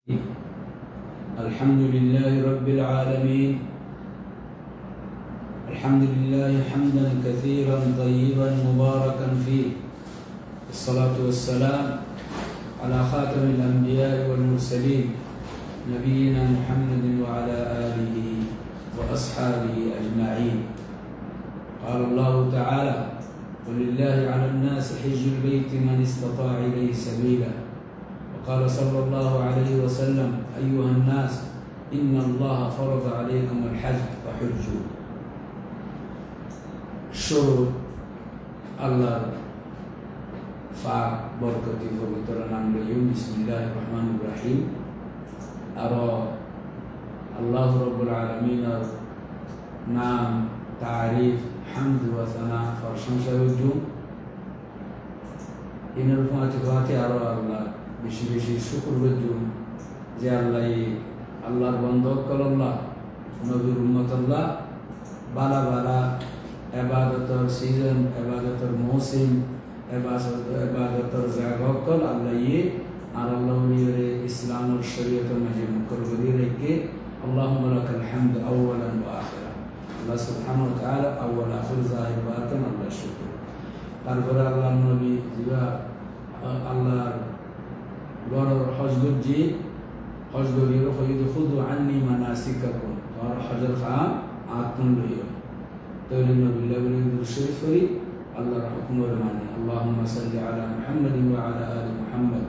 الحمد لله رب العالمين. الحمد لله حمدا كثيرا طيبا مباركا فيه. الصلاة والسلام على خاتم الأنبياء والمرسلين نبينا محمد وعلى آله وأصحابه أجمعين. قال الله تعالى: ولله على الناس حج البيت من استطاع إليه سبيلا. وقال صلى الله عليه وسلم: أيها الناس إن الله فرض عليكم الحج فحجوا. শুরু আল্লাহর পাক বরকতি পবিত্র নাম লইও বিসমিল্লাহির রহমানির রহিম। আর আল্লাহ রাব্বুল আলামিনের নাম তারিফ হামদ ওয়া সানা প্রশংসা রুজু ইনার ফাতিহাতে আর আল্লাহ বেশি বেশি শুকর রুজু যে আল্লাহর বন্ধক কল্লাহ নবীর উম্মত আল্লাহ বালা বালা ইবাদতের সিজন ইবাদতের মৌসুম ইবাদতের জায়গা কল আল্লাহ আর আল্লাহ ইসলামের শরীয়তের মাঝে মুকর করে রেখে আল্লাহুম্মা লাকাল হামদ আউওয়ালান ওয়া আখিরা। আল্লাহ সুবহানাহু ওয়া তাআলা আউওয়াল আখির জাহির বাতিন আল্লাহ শুকর। তারপরে আল্লাহর নবী যিরা আল্লাহর গড় হজ গজি হজ গরির হইদ খুদু আন্নি মানাসিকাকুম আর হজর খাম আতুন লইও তৈরি নবিল্লাহ বলে শরীফ করি আল্লাহর হুকুমের মানে আল্লাহুম্মা সাল্লি আলা মুহাম্মাদিন ওয়া আলা আলি মুহাম্মাদ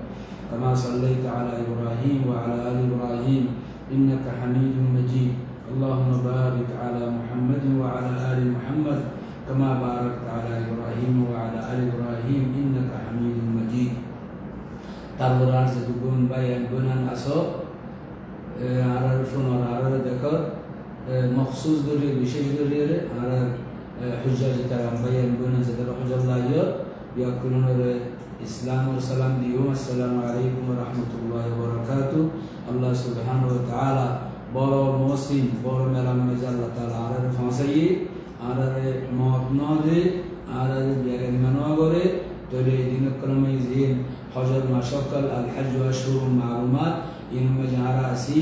কামা সাল্লাইতা আলা ইব্রাহিম ওয়া আলা আলি ইব্রাহিম ইন্নাকা হামিদুম মাজিদ। আল্লাহুম্মা বারিক আলা মুহাম্মাদিন ওয়া আলা আলি মুহাম্মাদ কামা বারাকতা আলা ইব্রাহিম ওয়া আলা আলি ইব্রাহিম ইন্নাকা হামিদুম মাজিদ। তারপর আর যে গুণ বায়ান গুণান আসো আর ফোন আর দেখো মখসুস দরিয়ে বিশেষ দরিয়ে আর হুজ্জাজ কারাম বায়ান গুণান যাদের হুজ্জাল্লাহ ইয়াকুলুন ইসলাম ও সালাম দিও আসসালামু আলাইকুম ওয়া রাহমাতুল্লাহি ওয়া বারাকাতুহু। আল্লাহ সুবহানাহু ওয়া তাআলা বড় মসিন বড় মেলাম মেজা আল্লাহ তাআলা আর ফাঁসাই আর মত নদে আর বিয়াগান মানো করে তরে দিন ক্রমে জিন হজর মাশাকাল আল হজ ওয়া শুরু মালুমাত ইনমে যারা আসি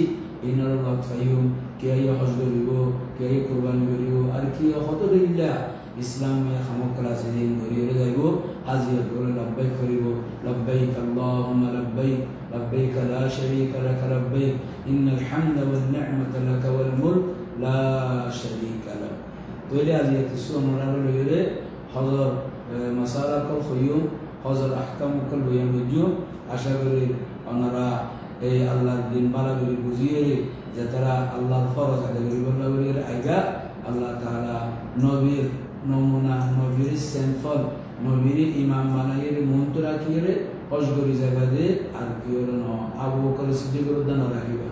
ইনার লতফাইম কে আই হজ করিব কে আই কুরবানি করিব আর কি হতদিল্লা ইসলামে খামকলা জিন করিয়ে যাইব হাজির করে লব্বাইক করিব লব্বাইক আল্লাহুম্মা লব্বাইক লব্বাইক লা শারীকা লাক লব্বাইক ইন্নাল হামদা ওয়ান নি'মাতা লাক ওয়াল মুলক লা শারীকা লাক। তোলে আজিয়া কিছু আমরা লইরে হজর মাসালা কল খইও হজর আহকাম কল বয়ান বুঝো আশা করি ওনারা এই আল্লাহর দিন বালা করে বুঝিয়ে যে তারা আল্লাহর ফরজ আদায় করিবার বলে আইগা আল্লাহ তাআলা নবীর নমুনা নবীর স্যাম্পল নবীর ইমাম বানাইয়ে মন্ত্র রাখিয়ে হজ করি জায়গা দে আর কি হলো ন আবু বকর সিদ্দিকের উদ্যান রাখিবা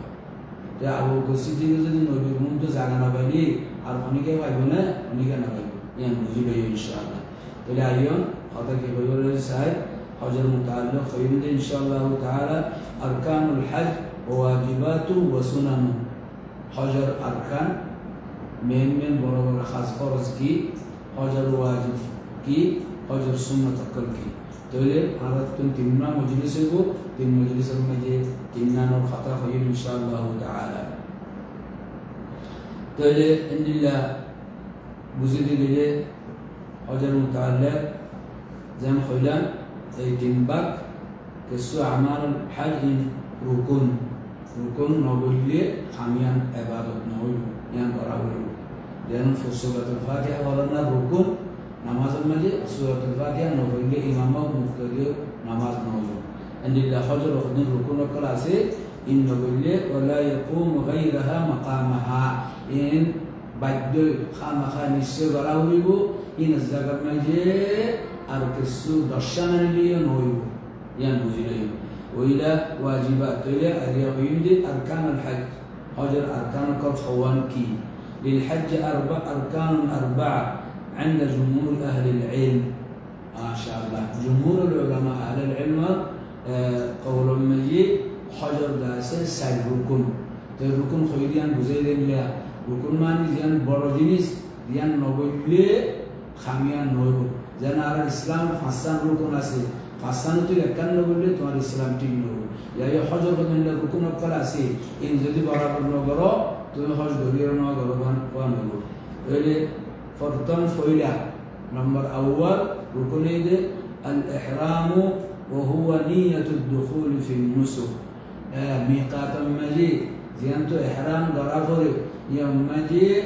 যে আবু বকর সিদ্দিক যদি নবীর মন্ত্র জাগা না পাইলি আর অনেকে পাইব না অনেকে না পাইব ইয়ান বুঝিবে ইনশাআল্লাহ। তাহলে আইয়ন কথা কি বলবো সাহেব হজর মুতাআল্লিক খৈরুদ ইনশাআল্লাহ তাআলা আরকানুল হজ ওয়া ওয়াজিবাতু ওয়া সুনানু। হজর আরকান মেন মেন বড় বড় খাস ফরজ কি হজর ওয়াজিব কি হজর সুন্নাত আকল কি। তাহলে আমরা তিনটা মজলিস হইব তিন মজলিসের মধ্যে তিনটার কথা হইব ইনশাআল্লাহ তাআলা। তাহলে ইনশাআল্লাহ বুঝিয়ে দিলে হজর মুতাআল্লিক যেমন কইলাম এই তিন ভাগ কিছু আমার হজ রুকুন রুকুন নবইলে খামিয়ান ইবাদত নয় ইয়ান করা হইব যেমন সূরাতুল ফাতিহা ওয়ালানা রুকুন নামাজের মাঝে সূরাতুল ফাতিহা নবইলে ইমাম মুক্তদি নামাজ নয় ইনশাআল্লাহ হজর ওদিন রুকুন কল আছে ইন নবইলে ওয়ালা ইয়াকুম গায়রাহা মাকামাহা ইন বাদ্য খামাখা নিশ্চয় করা হইব ইন জায়গার মাঝে আর কিছু দর্শনের লিয়ে নইব ইয়ান বুঝিলে ওইলা ওয়াজিবাত তৈলে আরিয়া হইন্দে আরকানুল হজ হজর আরকানুল কল খওয়ান কি للحج أركان أربعة عند جمهور أهل العلم. ما شاء الله جمهور العلماء أهل العلم قول مجيد حجر داسه سال ركن ركن خيريان بزيدين لا ركن ماني زيان برجينيس زيان نوبل خاميان نوبل زين على الإسلام حسن ركن أسي ফাসানো তুই একান্ন বললে তোমার ইসলাম ঠিক নব এই হজর কদিনটা রুকুন অক্কাল আছে এই যদি বরাবর নগর তুমি হজ ধরিয়ে নগর কোয়া নব তাহলে প্রথম ফইলা নম্বর আউয়াল রুকুনে দে আল ইহরামু وهو نية الدخول في النسك ميقات مجيء زينتو إحرام ضرافوري يوم مجيء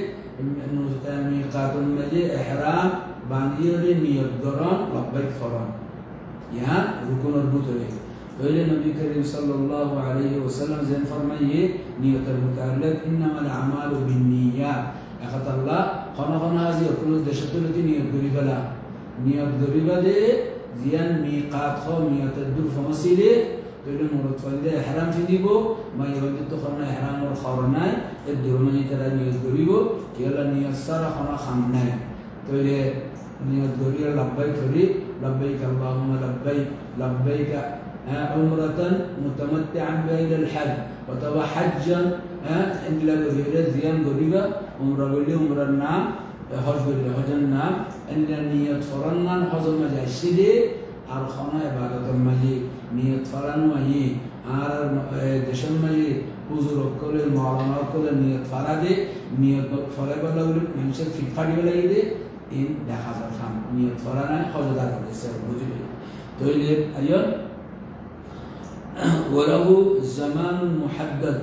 ميقات مجيء إحرام بانديري نية دران لبيك فران يا ركن البطولة قال النبي الكريم صلى الله عليه وسلم زين فرميه نية المتعلق إنما الأعمال بالنيات أخذ الله خنا هذه كل الدشتولة نية دريبلا نية دريبلا دي زيان ميقات خو ميقات الدور فمسيلي تقول مرد فلده إحرام في ديبو ما يرد تخرنا إحرام والخارناي الدور من يترى نية دريبو كيلا نية سارة خنا خمناي تقول نية دريبو لبيك فري لبيك اللهم لبيك لبيك عمرة متمتعا بين الحج وتبع حجا عند لا زيان دريبو عمرة بلي عمرة النام حج بلي حج النام عند نية فرنا حج المجاشدي أرخنا عبادة المجيء نية فرنا وهي دشم مجيء حضور كل المعلومات كل نية فرادة نية فرادة بلا ولد منشر في فرادة بلا يده إن دخل الخام نية فرنا حج دار السر بوجبه تقول أيون وله زمان محدد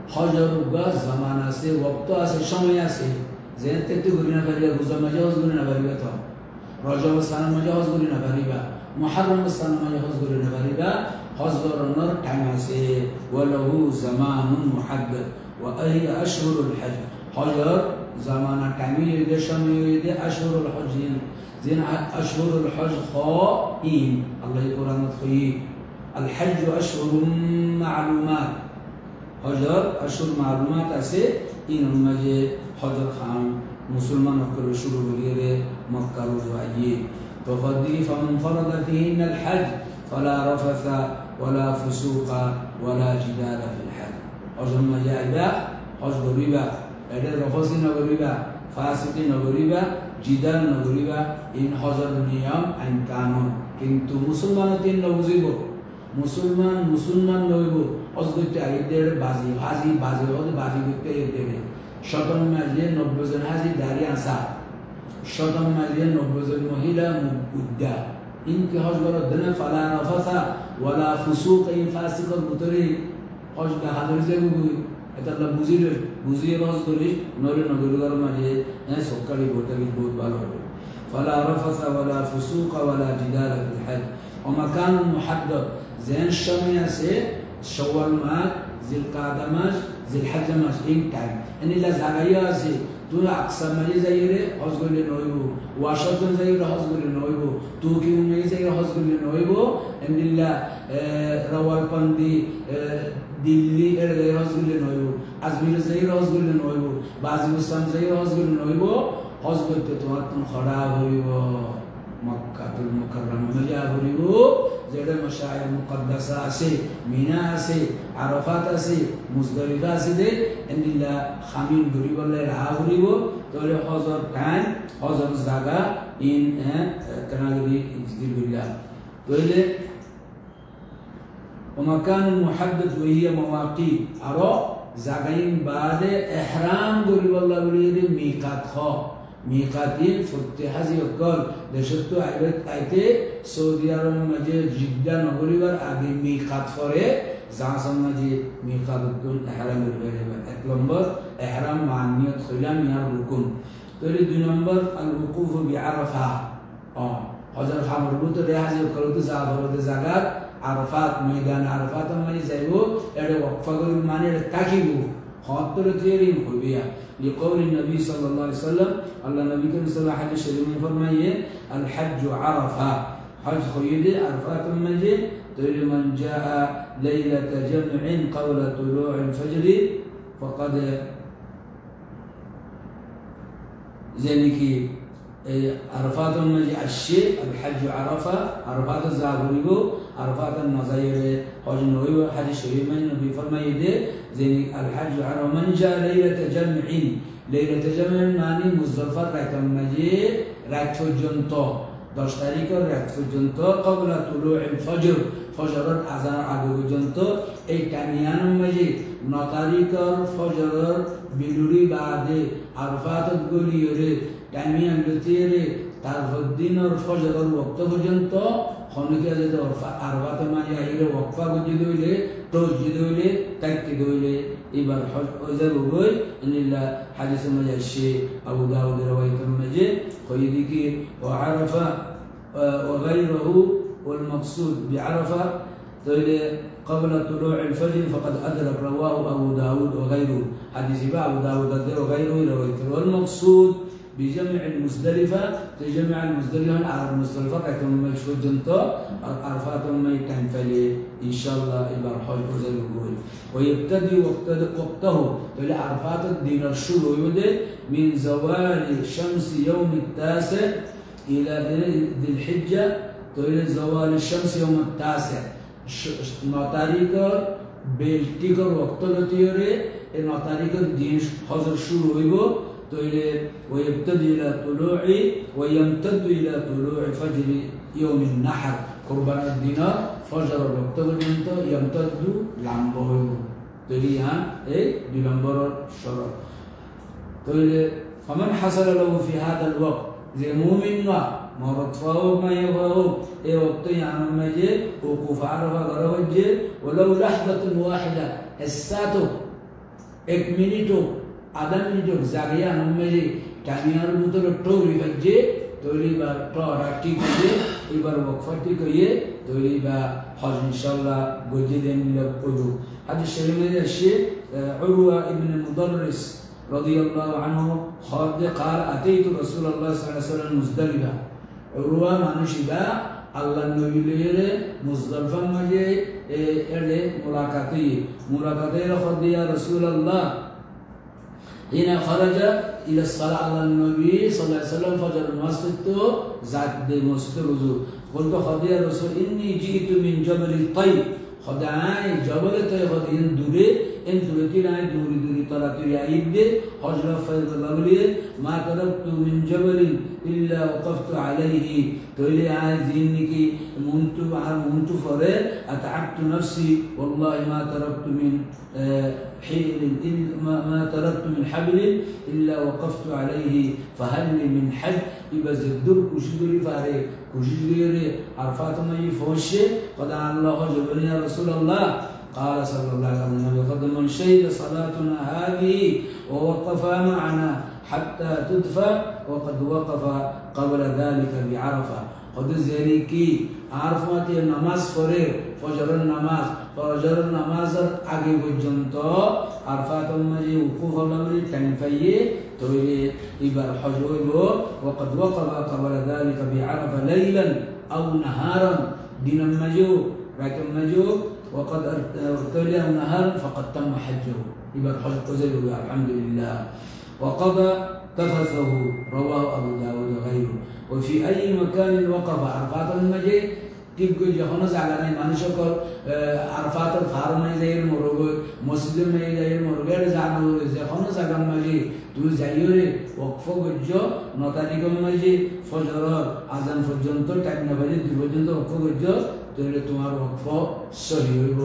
حجر وجاز زمان أسي وقت أسي شمي أسي زين تقولين بريء روزا مجاز قولين بريء تا رجب السنة مجاز قولين بريء محرم السنة مجاز قولين بريء حضر النار كماسي وله زمان محدد وأي أشهر الحج حجر زمان كمية يد شمي يد أشهر الحج زين أشهر الحج خائن الله يقول خي الحج أشهر معلومات حجر أشهر معلومات أسي إن مجيء حجر خام مسلمان أكل شروع غيره مكة وجوائي تفضل فمن فرض فيهن الحج فلا رفث ولا فسوق ولا جدال في الحج حجر مجيء حج غريبة إذا رفث غريبة فاسق غريبة جدال غريبة إن حجر نيام أن كانوا كنتو مسلمان تين نوزيبو مسلمان نويبو أصدقت أيدير بازي هذا بازي كتير يدير شطن مجلس نبضن هذه داري أنصار شطن مجلس نبضن مهلا مبدا إنك هجبر الدنيا فلا نفث ولا فسوق إن فاسق المطري هجب هذا زي إتلا بوزير هجبري نوري نقول مجلس سكري بوتري بود بالور فلا رفث ولا فسوق ولا جدال في الحج ومكان محدد زين شمية سي شوال مات ذي القعدة ماش ذي الحج ماش إن كان إن إلا زعيا سي دون أقصى مالي زيره هزقول لنويبو واشنطن زيره هزقول لنويبو توكيو مي زيره هزقول لنويبو إن إلا راولبندي ديلي زيره هزقول لنويبو أزمير زيره هزقول لنويبو بازيستان زيره هزقول لنويبو هزقول تتواتن خراب هويبو مكة المكرمة مجا هويبو زيادة مشاعر مقدسة أسي مينا أسي عرفات أسي مزدلفة أسي دي إن الله خامين غريب الله العاوريبو تولي حضر كان حضر زاغا إن تناغري إجدير بالله تولي ومكان محدد وهي مواقيت أرو زاغين بعد إحرام غريب الله وليد ميقات خو ميقاتين فتحزي وقال دشتو عبد أيتي سعودي عرب مجد جدة نقوليبر أبي ميقات فري زعسم مجد ميقات الدون إحرام الغريبة أكلمبر إحرام مع النية خلال ميار ركون تولي دو نمبر الوقوف بعرفة حجر حمر بوتو ريحزي وقالوا تزعفر وتزعقات عرفات ميدان عرفات مجد زيبو إذا وقفقوا المعنى لتاكيبو خاطر تيرين خوبيا لقول النبي صلى الله عليه وسلم الله النبي صلى الله عليه وسلم فرميه الحج عرفة حج خيدي عرفات المجيء تقول من جاء ليلة جمع قبل طلوع الفجر فقد زينكي عرفات المجيء الشيء الحج عرفة عرفات الزعبريبو عرفات النظير حج نويو حج شريف من النبي فرميه زين الحج عرفة من جاء ليلة جمع معني مزدلفة رايت المجيء رايت فجنتو 10 তারিখের রাত পর্যন্ত ক্বাবলা তুলুইল ফজর ফজরের আযানের আগে পর্যন্ত এই টাইমিয়ানের মাঝে 9 তারিখের ফজরের বিলুরি বাদে আরফাতত গলিয়ে টাইমিয়ান লতিয়ে তারপর দিনের ফজরের ওয়াক্ত পর্যন্ত খনিকে যদি আরফাত মাঝে আইরে ওয়াকফা গজিদ হইলে তসজিদ হইলে তাকবির হইলে এবার হজর হই ইনলা হাদিস মাঝে আসে আবু দাউদ রওয়ায়াতের মাঝে কইদি কি وعرفه وغيره والمقصود بعرفه قبل طلوع الفجر فقد أدرك رواه أبو داود وغيره حديث أبو داود وغيره رويته والمقصود بجمع المزدلفة تجمع المزدلفة على المزدلفة كتم مشهور جنتو عرفات ما يتنفلي إن شاء الله إبر حج وزلوه ويبتدي وقته إلى عرفات الدين الشروع من زوال شمس يوم التاسع إلى ذي الحجة إلى زوال الشمس يوم التاسع 9 তারিখের বেলটিকর ওয়াক্ত লতিয়রে এই 9 তারিখের দিন হজর শুরু হইব তইলে ওয়াইবতাদি ইলা তুলুই ওয়ায়ামতাদু ইলা তুলুই ফজর ইয়ৌম النحر কুরবানের দিন ফজর ওয়াক্ত পর্যন্ত ইয়ামতাদু লম্বা হইব তইলে হ্যাঁ এই 2 নম্বর শরত তইলে ফামান হাসালা লাহু ফি হাদা الوقت যে মুমিন না مرض فوق ما يفوق اي وقتي عن المجيء وقوف عرفه غروجه ولو لحظه واحده الساتو 1 মিনিটও আধা মিনিটও জাগিয়ে عن المجيء টাইমিয়ার ভিতরে টোরি হচ্ছে তৈরি বা টরা ঠিক হয়ে এবার ওয়াকফাটি কইয়ে তৈরি বা হজ ইনশাআল্লাহ গজি দেন লোক করব হাদিস শরীফে আসে উরওয়া ইবনে মুদাররিস رضي الله عنه قال اتيت رسول الله صلى الله عليه وسلم مزدلفه উরওয়া মানুষিবা আল্লাহর নবী লইরে মুজদালিফা মাঝে এলে মুলাকাতে রাদিয়া রাসূলুল্লাহ হিনা খারাজা ইলা সালাহ আল্লাহর নবী সাল্লাল্লাহু আলাইহি ওয়াসাল্লাম ফজর নামাজ পড়তো জাত দে মসজিদে রুজু বলতো খাদিয়া রাসূল ইন্নী জিতু মিন জাবাল তাইব খদাই জাবাল তাইব দিন দূরে ان تركنا دوري دوري طلعتي عيد حجر فيض الله ما تركت من جبل الا وقفت عليه تولي عايزينك منت فرد اتعبت نفسي والله ما تركت من حبل ما تركت من حبل الا وقفت عليه فهل من حج يبقى زدر كشدري فاري كشدري عرفات ما يفوش قد الله جبل يا رسول الله قال صلى الله عليه وسلم قد من شهد صلاتنا هذه ووقف معنا حتى تدفع وقد وقف قبل ذلك بعرفه قد زريكي عرفات النماز فجر النماز আগে পর্যন্ত عرفات মাঝে وقوف লাগলে টাইম পাইয়ে তৈরি এবার হজ হইব وقد وقف قبل ذلك بعرفه ليلا او نهارا দিন মাঝে রাত মাঝে وقد ارتلى نهارا فقد تم حجه يبقى الحج وزله الحمد لله وقضى تفثه رواه ابو داود وغيره وفي اي مكان وقف عرفات المجيء تبقى যখন জায়গায় মানুষ সকল আরফাতের ফার্মে যাই মরগ মসজিদে মেয়ে যাই মরগের জানো যখন জায়গার মাঝে তুই যাইরে ওয়াকফ গজ্জ 9 তারিখের মাঝে ফজর আযান পর্যন্ত টাইম না বাজে 2 পর্যন্ত ওয়াকফ গজ্জ তাহলে তোমার ওয়াকফ সহি হইব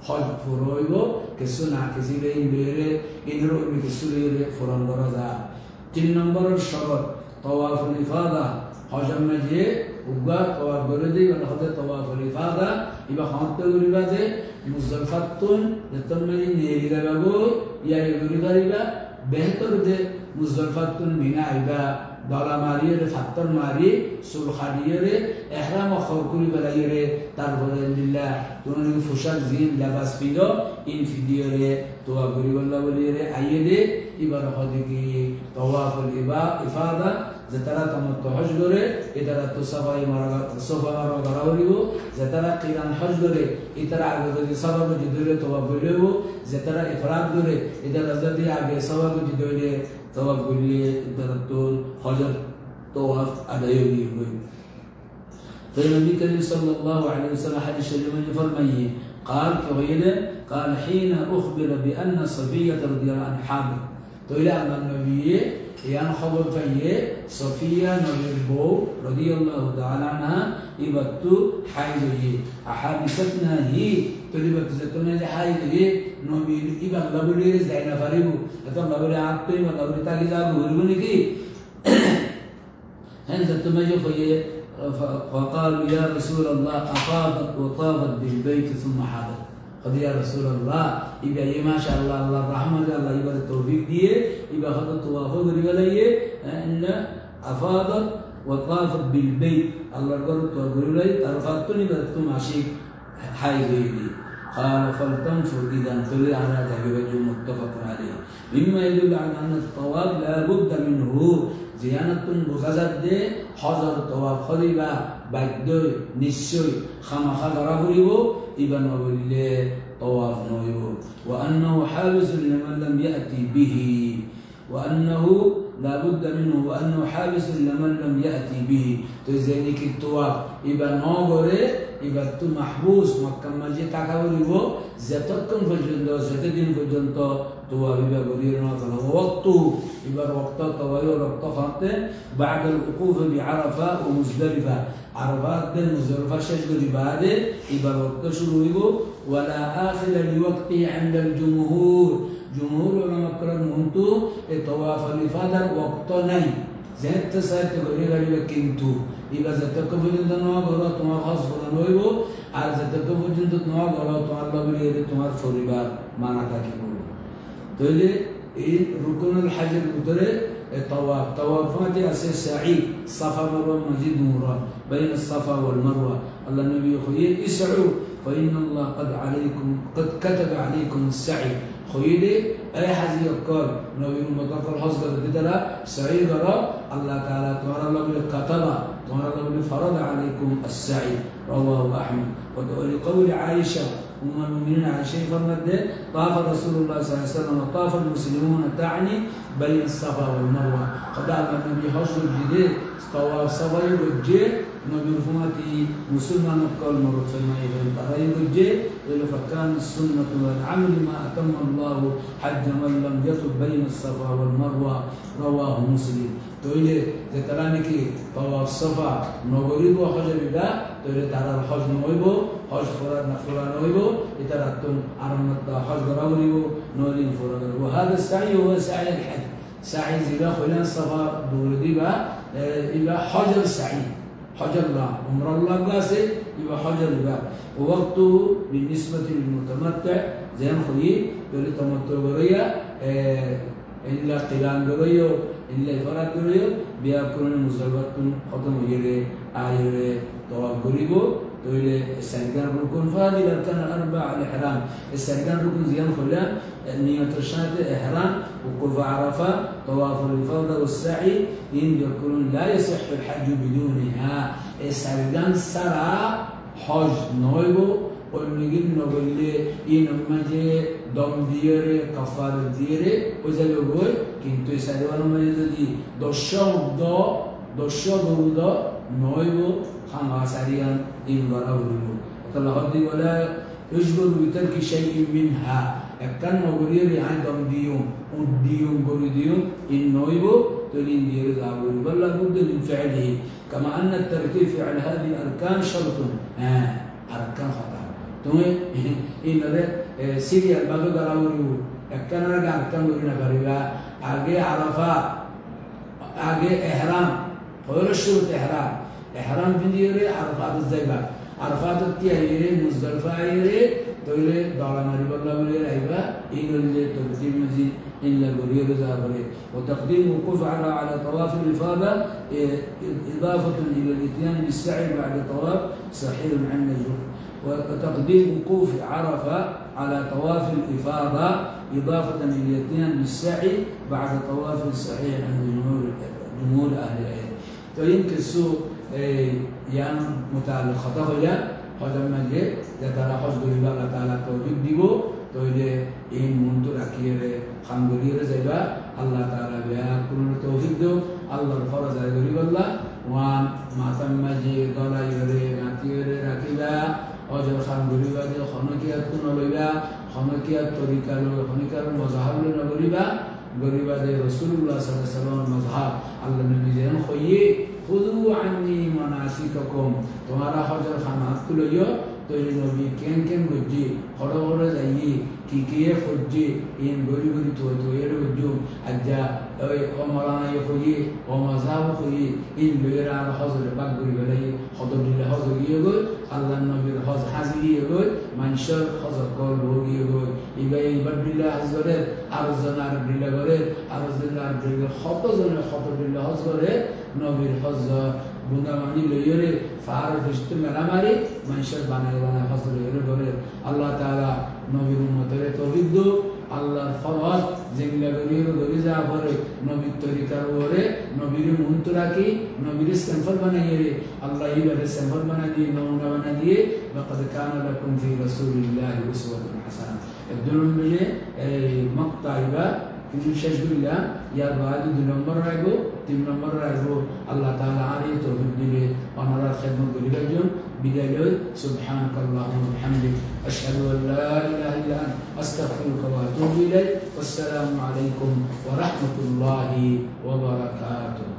হজ পুরো হইব কিছু না কিছু লইলে ইনরো কিছু লইলে ফুরান করা যায় 3 নম্বরের শরত তাওয়াফুল ইফাদা হজের মাঝে উগা তাওয়াফ করে দেই মানে হতে তাওয়াফুল ইফাদা ইবা হাতে করিবা যে মুজদালিফাতুন যতমানি নেরিবা বাবু ইয়া করিবা বেহতর দে মুজদালিফাতুন মিনা আইবা দলা মারিয়ে ফাত্তর মারি সুল খাদিয়ে ইহরাম খরকুরি বলাইয়ে তারপরে আলহামদুলিল্লাহ তুমি ফুশাক জিন লাবাস পিদো ইন ফিদিয়ে তোয়া গরিবল্লাহ বলিয়ে আইয়ে দে এবার হদে কি তাওয়াফুল ইফাদা যেতারা তামাত্তু হজ করে এতারা তো সোফা মারা গরাওরিব যেতারা কিরান হজ করে এতারা আগে যদি সবাব জিদরে তাওয়াফ করিব যেতারা ইফরাদ করে এতারা যদি আগে সবাব জিদরে তাওয়াফ করিলে এতারা তো হজর তাওয়াফ আদায় হইব তো নবী করিম সাল্লাল্লাহু আলাইহি ওয়াসাল্লাম হাদিস শরীফে ফরমাইয়ে قال حين أخبر بأن صفية رضي الله عنها حامل তইলে আল্লাহ নবী ইয়ান খবর পাইয়ে সফিয়া নবীর বউ রাদিয়াল্লাহু তাআলা আনহা ইবাতু হাইজ হইয়ে আহাবিসাতনা হি তলিবাত যতনে যে হাইজ হইয়ে নবী ইবা আল্লাহ বলি যাই না পারিব এত আল্লাহ বলি আপনি আল্লাহ বলি তাকি যাব হইব নাকি হ্যাঁ যতনে যে হইয়ে فقالوا يا رسول الله أفاضت وطافت بالبيت ثم حاضت قد يا رسول الله إبا ما شاء الله الله الرحمن الله إبا التوفيق ديه إبا خطت توافق رجاليه أن أفاضت وطافت بالبيت الله قرط وقرولي ترفضتني بدتم عشيق حي غيري قال فلتنفر إذا انطلع على ذلك متفق عليه مما يدل على أن الطواف لا بد منه زيانة بغزد حضر طواف خريبا بايدوي نسوي خمخا غرابريبو إبا نولي طواف نويبو وأنه حابس لمن لم يأتي به وأنه لا بد منه وأنه حابس لمن لم يأتي به تزينك الطواف إبا نوغوري إبا تو محبوس مكمل جي تاكاوريبو زيتكم فجندو زيتدين فجندو طواف إبا غريرنا فالوقت إبا وقت طوائي وقت خاطئ بعد الوقوف بعرفة ومزدلفة عرفات مزدلفة شجر بعده إبا وقت شروعه ولا آخر لوقته عند الجمهور جمهور علماء كرام منتو الطواف الإفاضة وقت ناي زهت ساعات غري غري كنتو إذا زتك فجند نوع غلا تمار خاص فلانويبو على زتك فجند نوع غلا تمار لبلي تمار فريبار ما نتاكيبو تولي ركن الحجر الأسود الطواف طوافات أساس سعي الصفا والمروة مزيد مرة بين الصفا والمروة الله النبي خير اسعوا فإن الله قد كتب عليكم السعي خيلي أي حد يقول نبي المطلق الحصد بدلا سعي غرا الله تعالى تمر الله بالكتب تمر الله بالفرض عليكم السعي رواه أحمد ولقول عائشة أم المؤمنين عائشة فرمت طاف رسول الله صلى الله عليه وسلم وطاف المسلمون تعني بين الصفا والمروة قد أعلم النبي حجر الجديد طواف صفا يوجه نبي رفمتي مسلمان قال مرة فيما يبين ترى يوجه فكان السنة والعمل ما أتم الله حج من لم يطب بين الصفا والمروة رواه مسلم تقولي تترانك طواف صفا نغريب وحجر بدا تقولي ترى الحج نويبو حج فراد نفرا نويبو يتراتون عرمت حج غراوريبو نولين فراد وهذا السعي هو سعي الحج سعي زيدا خلان الصفا دورديبا إلى حجر سعي حجر الله عمر الله قاسي يبقى حجر الله ووقته بالنسبة للمتمتع زي ما خوي يقول تمتع غرية إلا قلان غرية إلا إفراد غرية بيأكلون مزلوات ختم يري آيري طواف غريبو تقول السرقان ركن فهذه الأركان الأربعة الإحرام السرقان ركن زيان خلان نية الشهادة إحرام وقوف عرفة طواف الإفاضة والسعي إن يقولون لا يصح الحج بدونها السرقان سرع حج نويبو ونجيب نقول لي إن مجيء دم ديره كفار ديره وزلوا بقول كنتو السرقان مجيء دي دوشة نويبو خمسة سريان إن غراورو الله هدي ولا يجبر بترك شيء منها كان نقولي عندهم ديوم قولي إن نويبو تلين دير زعبوري بل لابد من فعله كما أن الترتيب فعل هذه الأركان شرط أركان خطأ تمام إن هذا سيريا بعدو غراورو كان أركان قولي نقريبا آگے عرفات آگے إحرام هو الشروط إحرام بنديري عرفات الزيبا عرفات التيهيري مزدلفة عيري تولي دعلا مريب الله بلي رأيبا إن اللي تبتيب مزيد إلا قرير زابري وتقديم وقوف على طواف الإفاضة إضافة إلى الإتيان بالسعي بعد طواف صحيح عند الجمهور وتقديم وقوف عرفة على طواف الإفاضة إضافة إلى الإتيان بالسعي بعد طواف صحيح عند جمهور أهل العلم فيمكن السوق يعني متعلق خطأ إلى هذا المجال ترى حج الله تعالى توفيق ديبو تولي إن منتور أكير خمدولير زيبا الله تعالى بها كل توفيق دو الله فرز على الله وان ما تم مجي ضلا يري ناتير راكيبا أجر خمدولير دي خنكيات كنا بيبا خنكيات طريقة لو خنكيات مزاحم لنا بيبا গরিবাদে রাসূলুল্লাহ সাল্লাল্লাহু আলাইহি ওয়াসাল্লাম মযহাব আল্লাহ নবী যেন কইয়ে খুযু আন্নী মানাসিকাকুম তোমারা হজের খানাত লইও তৈরি নবী কেন কেন বুঝি হড় হড় যাইয়ে কি কে ফুজি ইন গরি গরি তো এর বুঝু আজ্জা ওই ওমরানা ইয়ে ও মযহাব কইয়ে ইন লইরা আর হজরে বাগ গরি গলাই হদর দিলে হজ গিয়ে গই আল্লাহ নবীর হজ হাজি গিয়ে গই মানুষের হজ কল গিয়ে গই ইবাই ইবাদুল্লাহ হজ করে আর জনার দিলে করে আর জনার দিলে কত জনের কত দিলে হজ করে নবীর হজ বুন্দামানি লইরে ফার ফিস্ত মেলা মারি মানুষের বানায় বানায় হজ লইরে করে আল্লাহ তাআলা নবীর উম্মতের তৌহিদ দো আল্লাহর ফরজ যেগুলা গরিব গরি যা করে নবীর তরিকার ওরে নবীর মন্ত্র রাখি নবীর স্যাম্পল বানাইয়ে রে আল্লাহ এইভাবে স্যাম্পল বানা দিয়ে নমুনা বানা দিয়ে লাকাদ কানা লাকুম ফি রাসূলিল্লাহি উসওয়াতুন হাসানাহ একজন মিলে এই মক্কাইবা কিছু শেষ করিলাম ইয়ার বাদে 2 নম্বর রাখবো 3 নম্বর রাখবো আল্লাহ তাআলা আরে তৌফিক দিলে ওনারা খেদমত করিবার জন্য বিদায় লই সুবহানাকাল্লাহুম্মা ওয়া বিহামদিক আশহাদু আল লা ইলাহা ইল্লা আনতা আস্তাগফিরুকা ওয়া আতুবু ইলাইক ওয়াসসালামু আলাইকুম ওয়া রাহমাতুল্লাহি ওয়া বারাকাতুহু